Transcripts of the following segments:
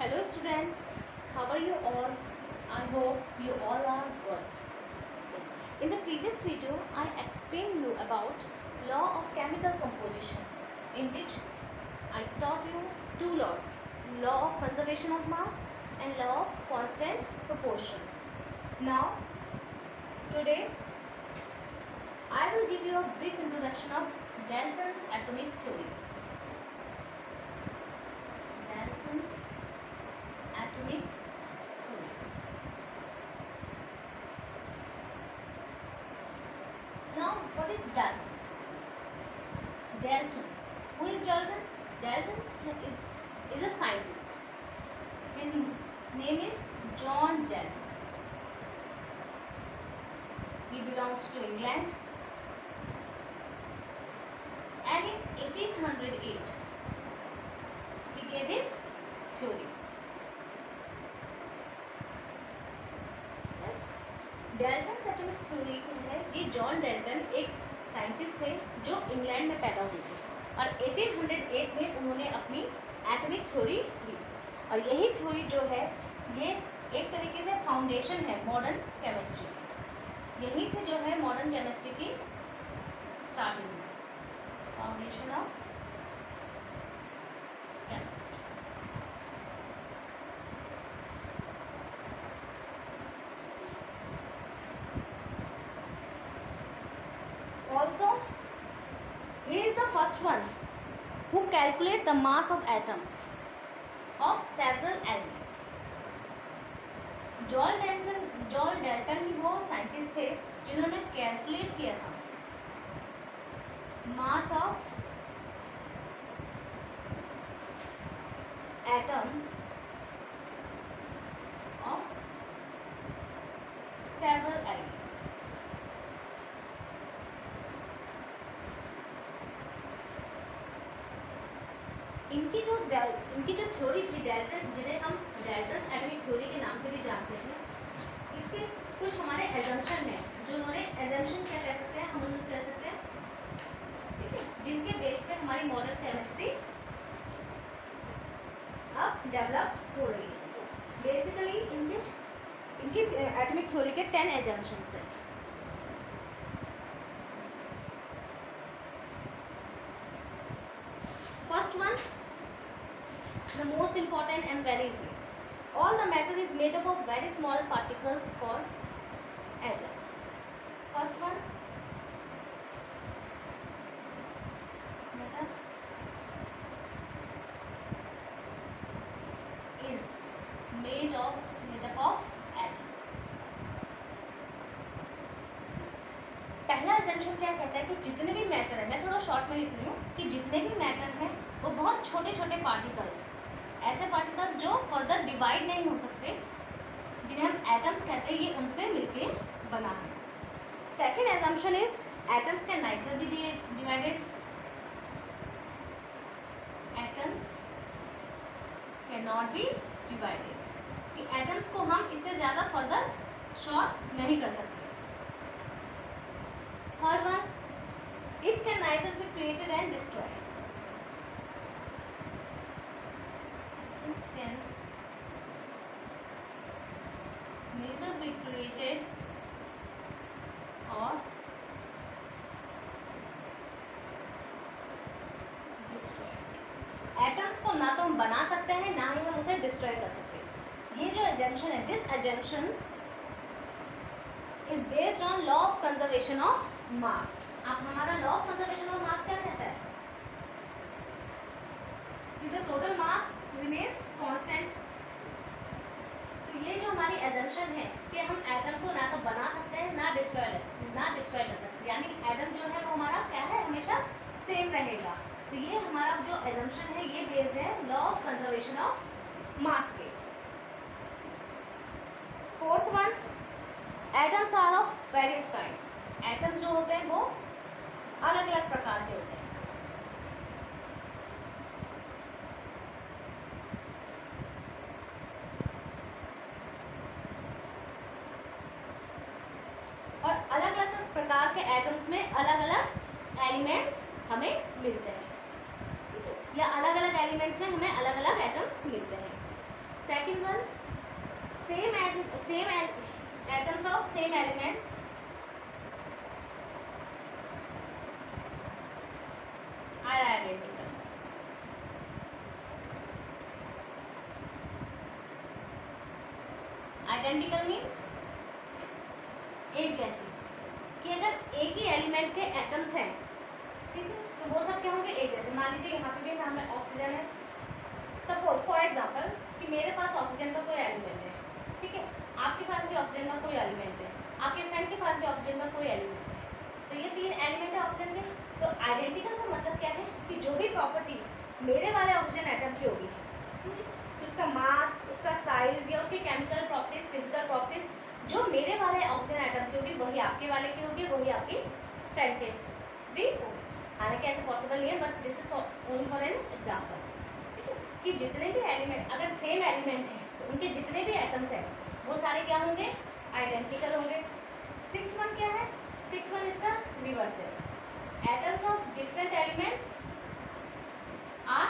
Hello students, how are you all? I hope you all are good. In the previous video, I explained you about law of chemical composition, in which I taught you two laws, law of conservation of mass and law of constant proportions. Now, today I will give you a brief introduction of Dalton's atomic theory. Dalton's atomic theory. Now, what is Dalton? Dalton. Who is Dalton? Dalton is a scientist. His name is John Dalton. He belongs to England. And in 1808, he gave his theory. Dalton's atomic theory है। ये John Dalton एक scientist थे जो England में पैदा हुए थे और 1808 में उन्होंने अपनी एटॉमिक थ्योरी दी थी। और यही थ्योरी जो है ये एक तरीके से फाउंडेशन है मॉडर्न केमिस्ट्री। यहीं से जो है मॉडर्न केमिस्ट्री की स्टार्टिंग हुई, foundation of chemistry. Also, he is the first one who calculate the mass of atoms of several elements. John Dalton ही वो साइंटिस्ट थे जिन्होंने कैलकुलेट किया था mass of atoms of several elements. इनकी जो थ्योरी थी डाल्टन, जिन्हें हम डाल्टन्स एटॉमिक थ्योरी के नाम से भी जानते हैं, इसके कुछ हमारे एजम्पशन हैं जो उन्होंने एजम्पशन क्या कह सकते हैं, हम उन्हें कह सकते हैं, ठीक है, जिनके बेस पे हमारी मॉडर्न केमिस्ट्री अब डेवलप हो रही है। बेसिकली इनकी एटॉमिक थ्योरी के 10 एजम्पशंस हैं। First one, the most important and very easy. All the matter is made up of very small particles called atoms. First one, matter is made up of atoms. पहला assumption क्या कहता है कि जितने भी matter है, मैं थोड़ा शॉर्ट में लिख रही हूँ, कि जितने भी मैटर हैं वो बहुत छोटे छोटे पार्टिकल्स, ऐसे पार्टिकल्स जो फर्दर डिवाइड नहीं हो सकते, जिन्हें हम एटम्स कहते हैं, ये उनसे मिलके बना है। Second assumption is atoms can neither be divided, atoms cannot be divided, कि एटम्स को हम इससे ज़्यादा फर्दर शॉर्ट नहीं कर सकते। Third one, it can neither be created and destroyed. It can neither be created or destroyed. Atoms को ना तो हम बना सकते हैं ना ही हम उसे डिस्ट्रॉय कर सकते हैं। ये जो assumption है, this assumption is based on law of conservation of मास। अब हमारा लॉ ऑफ कंजर्वेशन ऑफ मास क्या कहता है कि the total mass remains constant. तो ये जो हमारी एजम्पशन है कि हम एटम को ना तो बना सकते हैं ना डिस्ट्रॉय कर सकते, यानी एटम जो है वो हमारा क्या है, हमेशा सेम रहेगा। तो ये हमारा जो एजम्पशन है ये बेस्ड है law of conservation of mass पे। Fourth one, atoms are of various kinds. Atom जो होते हैं वो अलग अलग प्रकार के होते हैं। और अलग अलग प्रकार के एटम्स में अलग अलग एलिमेंट्स हमें मिलते हैं, ठीक है, या अलग अलग एलिमेंट्स में हमें अलग अलग एटम्स मिलते हैं। Second one, same atoms of same elements are identical. Identical means एक जैसी, कि अगर एक ही एलिमेंट के एटम्स हैं, ठीक है, तो वो सब क्या होंगे, एक जैसे. मान लीजिए यहाँ पे भी नाम है ऑक्सीजन है. सपोज फॉर एग्जांपल कि मेरे पास ऑक्सीजन का कोई एलिमेंट है, ठीक है, आपके पास भी ऑक्सीजन का कोई एलिमेंट है, आपके फ्रेंड के पास भी ऑक्सीजन का कोई एलिमेंट है. तो ये तीन एलिमेंट है ऑक्सीजन के. तो आइडेंटिकल का मतलब क्या है कि जो भी प्रॉपर्टी मेरे वाले ऑक्सीजन एटम की होगी, उसका मास, उसका साइज या उसकी केमिकल प्रॉपर्टीज, फिजिकल प्रॉपर्टीज जो मेरे वाले ऑक्सीजन एटम की होगी वही आपके वाले की होगी, वही आपकी फ्रेंड के भी होगी. हालांकि ऐसे पॉसिबल नहीं है, but this is only for an example. ठीक है, कि जितने भी एलिमेंट, अगर सेम एलिमेंट है तो उनके जितने भी एटम्स हैं वो सारे क्या होंगे, आइडेंटिकल होंगे. 6 1 क्या है, 6 1 इसका रिवर्स है. Atoms of different elements are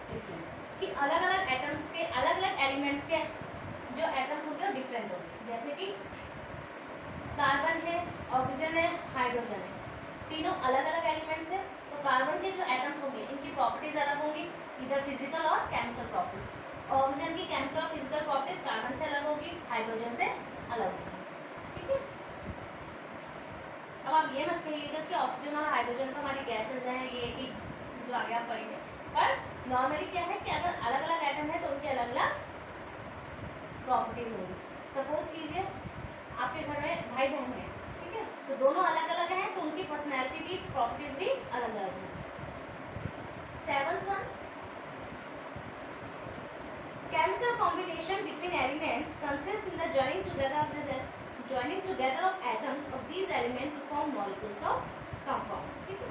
different, कि अलग अलग एटम्स के, अलग अलग एलिमेंट्स के जो एटम्स होंगे वो डिफरेंट होंगे. जैसे कि कार्बन है, ऑक्सीजन है, हाइड्रोजन है, तीनों अलग अलग एलिमेंट्स है. तो कार्बन के जो एटम्स होंगे इनकी प्रॉपर्टीज अलग होंगी, इधर फिजिकल और केमिकल प्रॉपर्टीज. ऑक्सीजन की केमिकल और फिजिकल प्रॉपर्टीज कार्बन से अलग होगी, हाइड्रोजन से अलग होगी. ठीक है, अब आप ये मत कहिएगा कि ऑक्सीजन और हाइड्रोजन तो हमारी गैसेज हैं, ये कि जो आगे आप पढ़ेंगे. पर नॉर्मली क्या है कि अगर अलग अलग एटम है तो उनकी अलग अलग प्रॉपर्टीज होंगी. सपोज कीजिए आपके घर में भाई बहन है, ठीक है, तो दोनों अलग अलग हैं तो उनकी पर्सनैलिटी की प्रॉपर्टीज भी अलग अलग होंगी. 7th one, chemical combination between elements consists in the joining together of atoms of these elements to form molecules of compounds. ठीक है,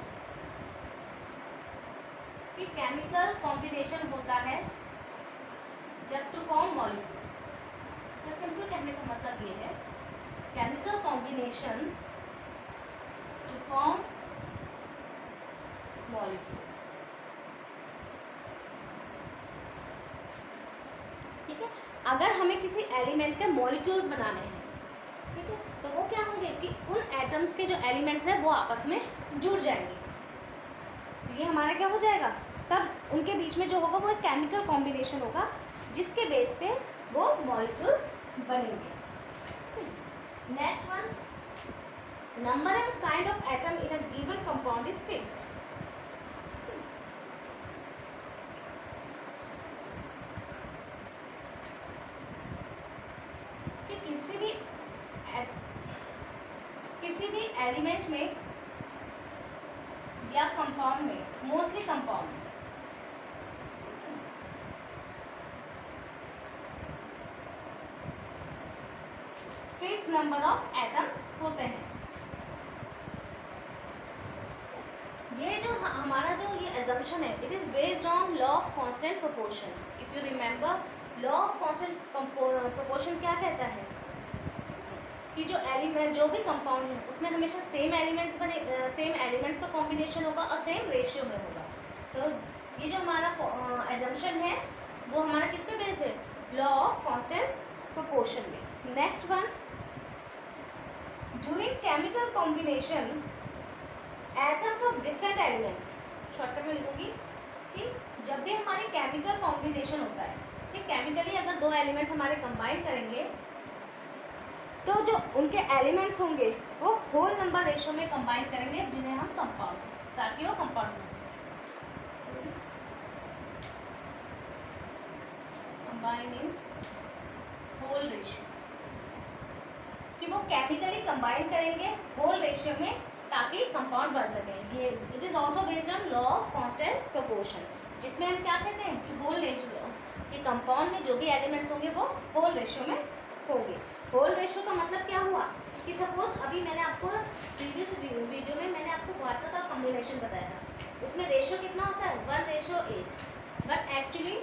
कि केमिकल कॉम्बिनेशन होता है जब टू फॉर्म मॉलिक्यूल्स. इसका सिंपल कहने का मतलब ये है, chemical combination to form molecules. ठीक है, अगर हमें किसी एलिमेंट के मॉलिक्यूल्स बनाने हैं, ठीक है, तो वो क्या होंगे कि उन एटम्स के जो एलिमेंट्स हैं वो आपस में जुड़ जाएंगे. तो ये हमारा क्या हो जाएगा, तब उनके बीच में जो होगा वो एक केमिकल कॉम्बिनेशन होगा जिसके बेस पे वो मॉलिक्यूल्स बनेंगे. Next one, number and kind of atom in a given compound is fixed. किसी भी एलिमेंट में या कंपाउंड में, मोस्टली कंपाउंड में, फिक्स नंबर ऑफ एटम्स होते हैं. ये जो हमारा जो ये एजम्पशन है, it is based on law of constant proportion. If you remember, law of constant proportion क्या कहता है कि जो एलिमेंट, जो भी कंपाउंड है उसमें हमेशा सेम एलिमेंट्स बने, सेम एलिमेंट्स का कॉम्बिनेशन होगा और सेम रेशियो में होगा. तो ये जो हमारा एजम्पशन है वो हमारा किस पे बेस्ड है, लॉ ऑफ कांस्टेंट प्रोपोर्शन में. Next one, during chemical combination atoms of different elements. Shortcut में लिखूंगी कि जब भी हमारी केमिकल कॉम्बिनेशन होता है, ठीक, केमिकली अगर दो एलिमेंट्स हमारे कंबाइन करेंगे तो जो उनके एलिमेंट्स होंगे वो होल नंबर रेशियो में कंबाइन करेंगे जिन्हें हम कंपाउंड्स, ताकि वो कंपाउंड्स बन सके. कंबाइनिंग होल रेशियो, कि वो केमिकली कंबाइन करेंगे होल रेशियो में ताकि कंपाउंड बन सके. ये it is also based on law of constant proportion, जिसमें हम क्या कहते हैं कि होल रेशियो, कि कंपाउंड में जो भी एलिमेंट्स होंगे वो होल रेशियो में होंगे. होल रेशियो का मतलब क्या हुआ कि सपोज अभी मैंने आपको प्रीवियस वीडियो में मैंने आपको वाटर का कॉम्बिनेशन बताया था, उसमें रेशियो कितना होता है, 1:8. बट एक्चुअली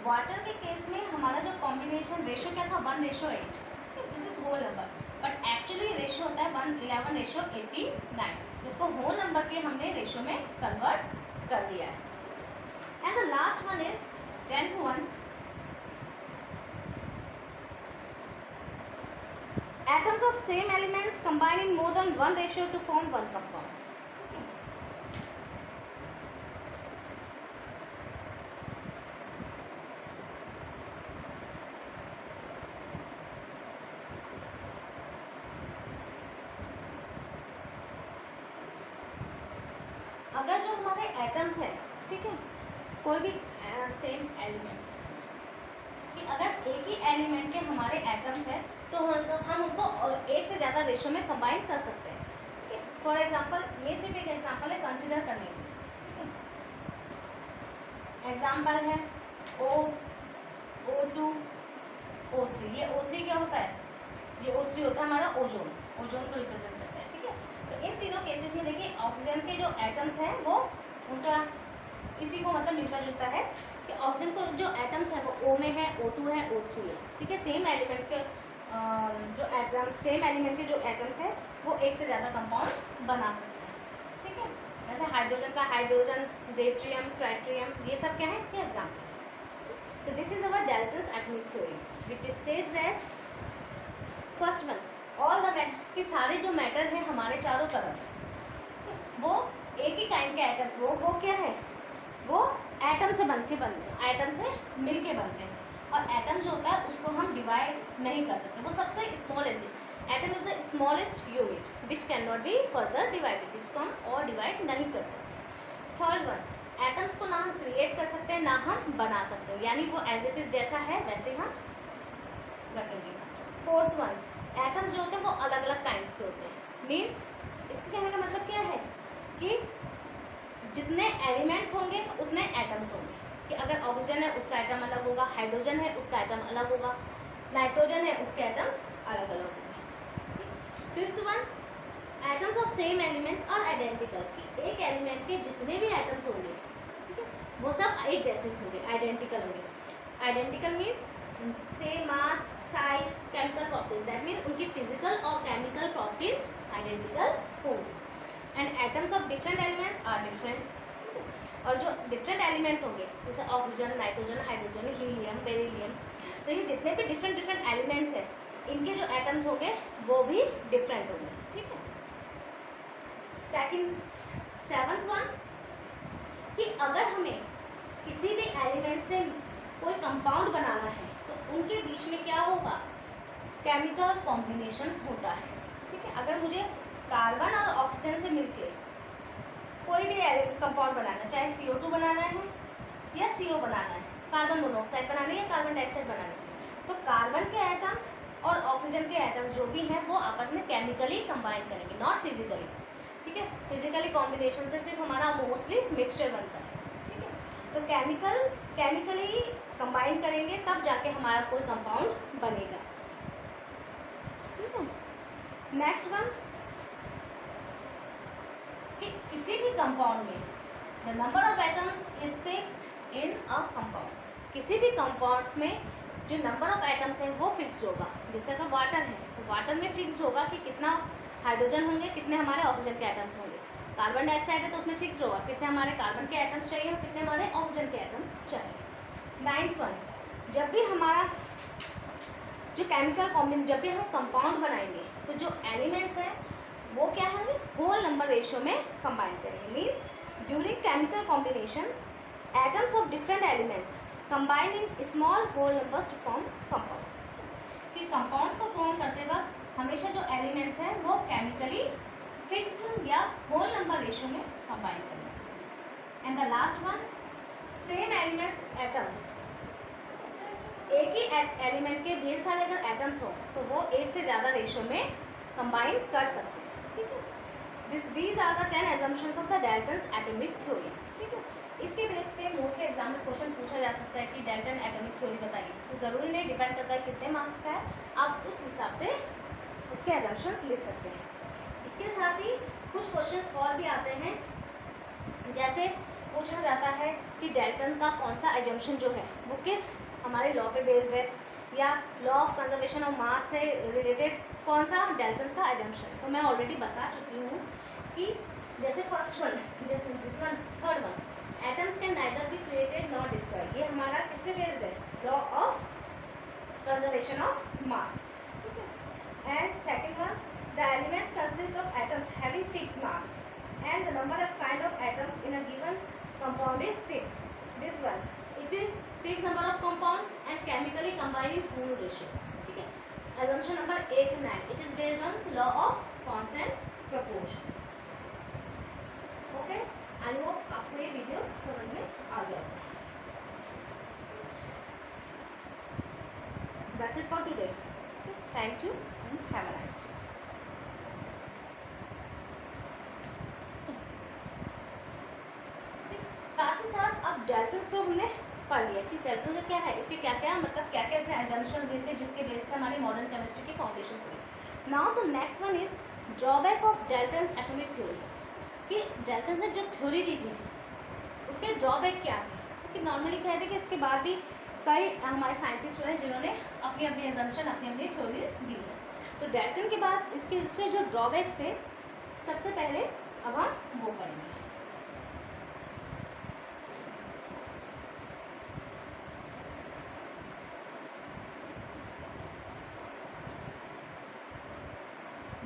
वाटर के केस में हमारा जो कॉम्बिनेशन रेशियो क्या था, 1:8. This is whole number, but actually ratio होता है 111:89, जिसको होल नंबर के हमने रेशो में कन्वर्ट कर दिया है। And the last one is 10th one, atoms of same elements combine in more than one ratio to form one compound. अगर जो हमारे एटम्स हैं, ठीक है, कोई भी सेम एलिमेंट्स है, कि अगर एक ही एलिमेंट के हमारे एटम्स हैं तो हम उनको एक से ज़्यादा रेशो में कंबाइन कर सकते हैं। ठीक है, फॉर एग्जांपल ये सिर्फ एक एग्जांपल है कंसीडर करने के। एग्जांपल है O2 O3। ये O3 क्या होता है? ये O3 होता है हमारा ओजोन को रिप्रेजेंट करता है। ठीक है, तो इन तीनों केसेस में देखिए ऑक्सीजन के जो एटम्स हैं वो उनका इसी को मतलब मिलता जुलता है कि ऑक्सीजन को जो एटम्स हैं वो O में है, O2 है, O3 है। ठीक है, सेम एलिमेंट्स के जो एटम सेम एलिमेंट के जो एटम्स हैं वो एक से ज़्यादा कंपाउंड बना सकते हैं। ठीक है, जैसे हाइड्रोजन का हाइड्रोजन, ड्यूटेरियम, ट्राइटियम, ये सब क्या है इसके एग्जाम्पल। तो this is our Dalton's atomic theory which states that first one, all the matter, कि सारे जो मैटर है हमारे चारों तरफ वो एक ही काइंड के एटम, वो क्या है, वो एटम से एटम से मिल के बनते हैं। और एटम जो होता है उसको हम डिवाइड नहीं कर सकते, वो सबसे स्मॉल है। Atom is the smallest unit which can not be further divided, इसको हम और डिवाइड नहीं कर सकते। थर्ड वन, एटम्स को ना हम क्रिएट कर सकते हैं ना हम बना सकते हैं, यानी वो एज इट इज जैसा है वैसे हम रखेंगे। फोर्थ वन, एटम्स जो होते हैं वो अलग अलग काइंड्स के होते हैं। मीन्स इसके कहने का मतलब क्या है कि जितने एलिमेंट्स होंगे उतने एटम्स होंगे। कि अगर ऑक्सीजन है उसका एटम अलग होगा, हाइड्रोजन है उसका एटम अलग होगा, नाइट्रोजन है उसके एटम्स अलग अलग होंगे। Fifth one, atoms of same elements are identical, कि एक एलिमेंट के जितने भी एटम्स होंगे, ठीक है, वो सब एक जैसे होंगे, आइडेंटिकल होंगे। Identical means same mass, size, chemical properties, that means उनकी फिजिकल और केमिकल प्रॉपर्टीज आइडेंटिकल होंगी। And atoms of different elements are different, और जो डिफरेंट एलिमेंट्स होंगे जैसे oxygen, nitrogen, hydrogen, helium, beryllium, तो ये जितने भी डिफरेंट एलिमेंट्स हैं इनके जो एटम्स होंगे वो भी डिफरेंट होंगे। ठीक है, सेवंथ वन, कि अगर हमें किसी भी एलिमेंट से कोई कंपाउंड बनाना है तो उनके बीच में क्या होगा, केमिकल कॉम्बिनेशन होता है। ठीक है, अगर मुझे कार्बन और ऑक्सीजन से मिलके कोई भी कंपाउंड बनाना, चाहे CO2 बनाना है या CO बनाना है, कार्बन मोनोऑक्साइड बनाना है या कार्बन डाइऑक्साइड बनाना है, तो कार्बन के एटम्स और ऑक्सीजन के एटम्स जो भी हैं वो आपस में केमिकली कंबाइन करेंगे, नॉट फिजिकली। ठीक है, फिजिकली कॉम्बिनेशन से सिर्फ हमारा मोस्टली मिक्सचर बनता है। ठीक है, तो केमिकली कंबाइन करेंगे तब जाके हमारा कोई कंपाउंड बनेगा। ठीक है, नेक्स्ट वन, कि किसी भी कंपाउंड में the number of atoms is fixed in a compound, किसी भी कंपाउंड में जो नंबर ऑफ एटम्स हैं वो फिक्स होगा। जैसे अगर वाटर है तो वाटर में फिक्स होगा कि कितना हाइड्रोजन होंगे, कितने हमारे ऑक्सीजन के एटम्स होंगे। कार्बन डाइऑक्साइड है तो उसमें फिक्स होगा कितने हमारे कार्बन के एटम्स चाहिए और कितने हमारे ऑक्सीजन के एटम्स चाहिए। नाइन्थ वन, जब भी हमारा जो जब भी हम कंपाउंड बनाएंगे तो जो एलिमेंट्स हैं वो क्या होंगे, होल नंबर रेशियो में कंबाइन करेंगे। Means during chemical combination atoms of different elements combine in small whole numbers to form compound. कि कंपाउंड्स को फॉर्म करते वक्त हमेशा जो एलिमेंट्स हैं वो केमिकली फिक्स्ड या होल नंबर रेशियो में कंबाइन करेंगे। And the last one, same elements atoms, एक ही एलिमेंट के ढेर सारे अगर एटम्स हो तो वो एक से ज़्यादा रेशियो में कंबाइन कर सकते हैं। ठीक है, these are the 10 assumptions of the Dalton's atomic theory. ठीक है, इसके बेस पे मोस्टली एग्जाम में क्वेश्चन पूछा जा सकता है कि डाल्टन एटॉमिक थ्योरी बताइए, तो ज़रूरी नहीं, डिपेंड करता है कितने मार्क्स का है, आप उस हिसाब से उसके एजम्पशंस लिख सकते हैं। इसके साथ ही कुछ क्वेश्चन और भी आते हैं, जैसे पूछा जाता है कि डाल्टन का कौन सा एजम्पशन जो है वो किस हमारे लॉ पे बेस्ड है, या लॉ ऑफ कंजर्वेशन ऑफ मास से रिलेटेड कौन सा, डाल्टन्स का एजम्पशन है। तो मैं ऑलरेडी बता चुकी हूँ कि जैसे first one, this one, third one, atoms can neither be created not destroy, ये हमारा किस पे बेस्ड है, लॉ ऑफ कंजर्वेशन ऑफ मास, ठीक है। And second one, the elements consist of atoms having fixed mass and the number of kind of atoms in a given compound is fix, this one it is fix number of compounds and chemically combined in mole ratio, ठीक है। assumption number 8 and 9, it is based on law of constant proportion, okay। I hope आपको ये video समझ में आ गया होगा। That's it for today, thank you and have a nice day। साथ ही साथ अब डाल्टन्स तो हमने पढ़ लिया कि डाल्टन का क्या है, इसके क्या क्या मतलब क्या क्या इसने एजम्पशंस दिए थे जिसके बेस पे हमारी मॉडर्न केमिस्ट्री की फाउंडेशन हुई। Now the next one is drawback of Dalton's atomic theory, कि डाल्टन्स ने जो थ्योरी दी थी उसके ड्रॉबैक क्या थे, क्योंकि नॉर्मली कहते हैं कि इसके बाद भी कई हमारे साइंटिस्ट हैं जिन्होंने अपनी अपनी एजम्पशन अपनी अपनी थ्योरीज दी है। तो डाल्टन के बाद इसके से जो ड्रॉबैक्स थे सबसे पहले अब हम वो पढ़ेंगे।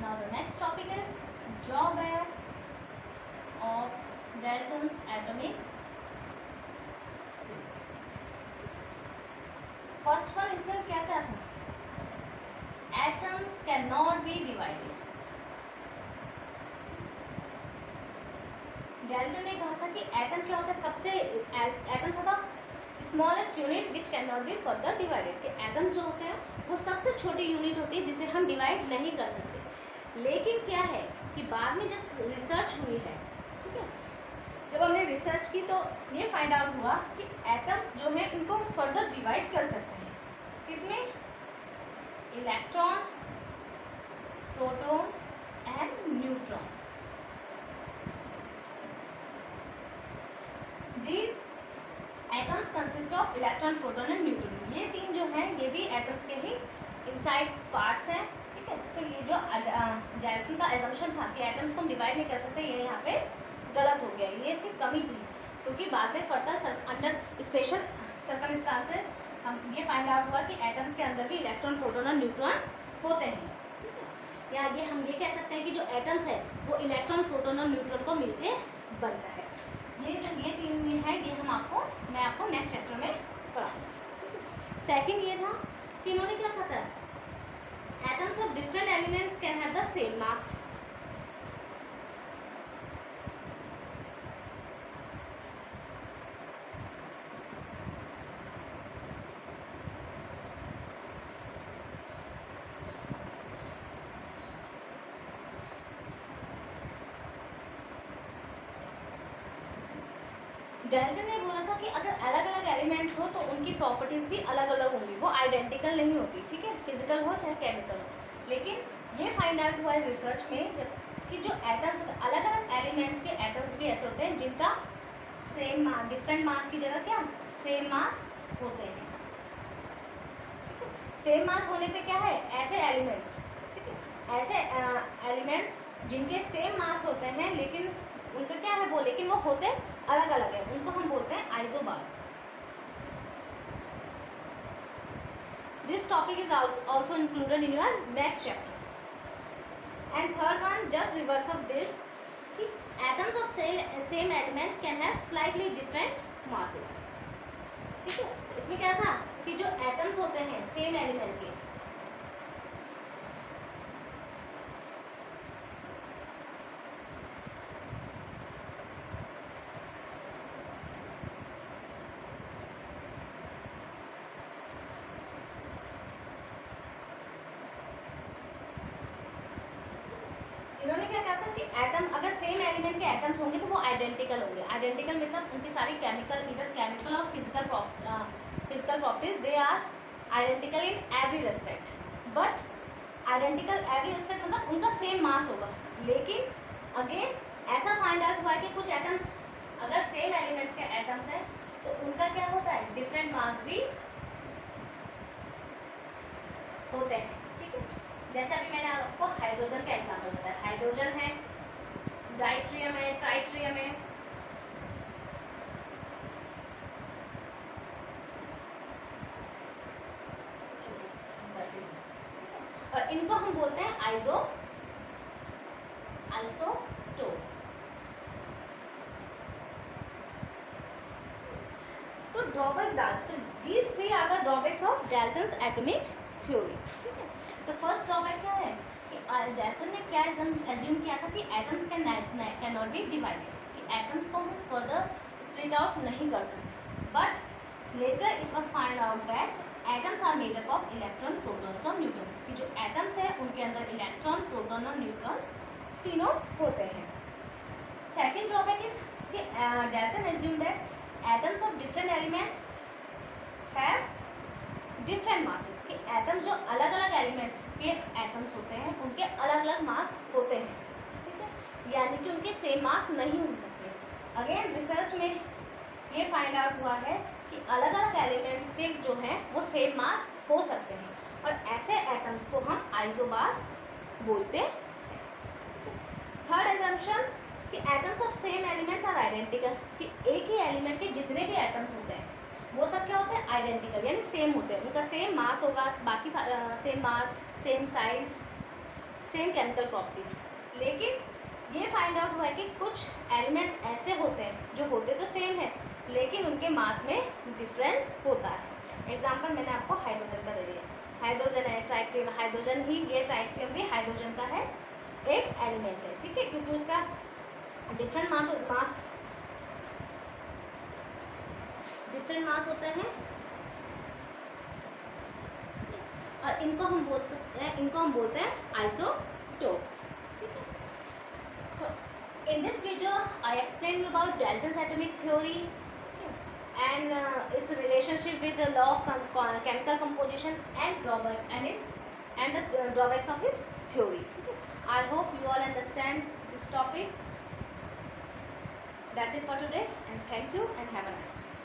Now the next topic is drawback of Dalton's atomic theory. First one इसमें क्या क्या था, atoms cannot be divided। Dalton ने कहा था कि एटम क्या होता है, सबसे एटम्स होता smallest unit which can not be further divided, कि एटम्स जो होते हैं वो सबसे छोटी यूनिट होती है जिसे हम डिवाइड नहीं कर सकते। लेकिन क्या है कि बाद में जब रिसर्च हुई है, ठीक है, जब हमने रिसर्च की तो ये फाइंड आउट हुआ कि एटम्स जो हैं उनको हम फर्दर डिवाइड कर सकते हैं, किसमें, electron, proton and neutron. These atoms consist of electron, proton and neutron, ये तीन जो हैं ये भी एटम्स के ही इनसाइड पार्ट्स हैं, ठीक है। तो ये जो डाल्टन का एजम्पशन था कि एटम्स को हम डिवाइड नहीं कर सकते, ये यहाँ पे गलत हो गया, ये इसकी कमी थी, क्योंकि बाद में फर्दर अंडर स्पेशल सर्कमस्टांसेस हम ये फाइंड आउट हुआ कि एटम्स के अंदर भी इलेक्ट्रॉन, प्रोटॉन और न्यूट्रॉन होते हैं, ठीक है। या ये हम ये कह सकते हैं कि जो एटम्स है वो इलेक्ट्रॉन, प्रोटॉन और न्यूट्रॉन को मिलके बनता है। ये जो ये तीन है ये मैं आपको नेक्स्ट चैप्टर में पढ़ाऊंगी, ठीक है। सेकंड ये था कि इन्होंने क्या कहा था, atoms of different elements can have the same mass. Dalton ने बोला था कि अगर अलग अलग एलिमेंट्स हो तो उनकी प्रॉपर्टीज़ भी अलग अलग होंगी, वो आइडेंटिकल नहीं होती, ठीक है, फिजिकल हो चाहे केमिकल हो। लेकिन ये फाइंड आउट हुआ है रिसर्च में जब कि जो एटम्स होते हैं, अलग अलग एलिमेंट्स के एटम्स भी ऐसे होते हैं जिनका सेम मास, डिफरेंट मास की जगह क्या सेम मास होते हैं, सेम मास होने पे क्या है, ऐसे एलिमेंट्स, ठीक है, ऐसे एलिमेंट्स जिनके सेम मास होते हैं लेकिन उनका क्या है वो, लेकिन वो होते अलग अलग है, उनको हम बोलते हैं isobars. This topic is also included in your next chapter. And third one just reverse of this, कि atoms of same element can have slightly different masses, ठीक है। इसमें क्या था कि जो एटम्स होते हैं सेम एलिमेंट के, इन्होंने क्या कहा था कि एटम अगर सेम एलिमेंट के एटम्स होंगे तो वो आइडेंटिकल होंगे। आइडेंटिकल मतलब उनकी सारी केमिकल और physical properties they are identical in every respect, but identical every respect मतलब उनका सेम मास होगा। लेकिन अगेन ऐसा फाइंड आउट हुआ है कि कुछ एटम्स अगर सेम एलिमेंट्स के एटम्स हैं तो उनका क्या होता है, डिफरेंट मास भी होते हैं, ठीक है। जैसे अभी मैंने आपको हाइड्रोजन का एग्जांपल बताया, हाइड्रोजन है, डाइट्रियम है, ट्राइट्रियम है, और इनको हम बोलते हैं आइसोटोप्स। तो ड्रॉबैक तो these three are the drawbacks of Dalton's atomic theory, ठीक है। तो फर्स्ट ड्रॉबैक क्या है कि डाल्टन ने क्या एज्यूम किया था कि atoms cannot be divided, कि एटम्स को हम फर्दर स्प्लिट आउट नहीं कर सकते, but later it was find out that atoms are made up of electron, protons और न्यूट्रॉन्स, कि जो एटम्स है उनके अंदर इलेक्ट्रॉन, प्रोटॉन और न्यूट्रॉन तीनों होते हैं। सेकेंड ड्रॉबैक इज कि Dalton assume that atoms of different element have different masses, कि एटम्स जो अलग अलग एलिमेंट्स के एटम्स होते हैं उनके अलग अलग मास होते हैं, ठीक है, यानी कि उनके सेम मास नहीं हो सकते। अगेन रिसर्च में ये फाइंड आउट हुआ है कि अलग अलग एलिमेंट्स के जो हैं वो सेम मास हो सकते हैं, और ऐसे एटम्स को हम आइसोबार बोलते हैं। थर्ड एजम्पशन कि atoms of same elements are identical, कि एक ही एलिमेंट के जितने भी एटम्स होते हैं वो सब क्या होते हैं, आइडेंटिकल, यानी सेम होते हैं, उनका सेम मास होगा, बाकी same mass, same size, same chemical properties. लेकिन ये फाइंड आउट हुआ है कि कुछ एलिमेंट्स ऐसे होते हैं जो होते तो सेम है लेकिन उनके मास में डिफरेंस होता है। एग्जाम्पल मैंने आपको हाइड्रोजन का दे दिया, हाइड्रोजन है, ट्राइट्रियम, हाइड्रोजन ही, ये ट्राइट्रियम भी हाइड्रोजन का है एक एलिमेंट है, ठीक है, क्योंकि उसका डिफरेंट मास होते हैं, और इनको हम बोल सकते हैं, इनको हम बोलते हैं आइसोटोप्स, ठीक है। In this video I explain you about Dalton's atomic theory and its relationship with the law of chemical composition and the drawbacks of his theory. I hope you all understand this topic. That's it for today, and thank you and have a nice day.